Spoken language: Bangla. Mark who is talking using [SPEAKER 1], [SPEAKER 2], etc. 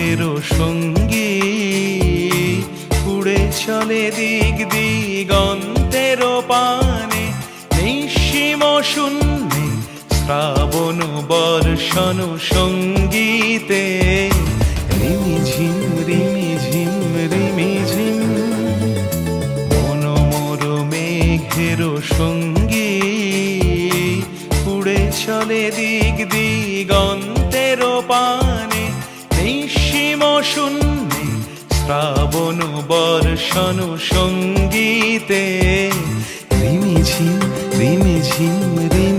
[SPEAKER 1] মেঘের সঙ্গী উড়ে চলে দিক দিগন্তের পানে, নিঃসীম শূন্যে শ্রাবণ বর্ষণ সঙ্গীতে রিমিঝিম রিমিঝিম রিমিঝিম। মনোমোর মেঘের সঙ্গী উড়ে চলে দিক দিগন্তের পানে, নিঃসীম শূন্যে শ্রাবণ বর্ষণ সঙ্গীতে রিমিঝিম রিমিঝিম রিমি।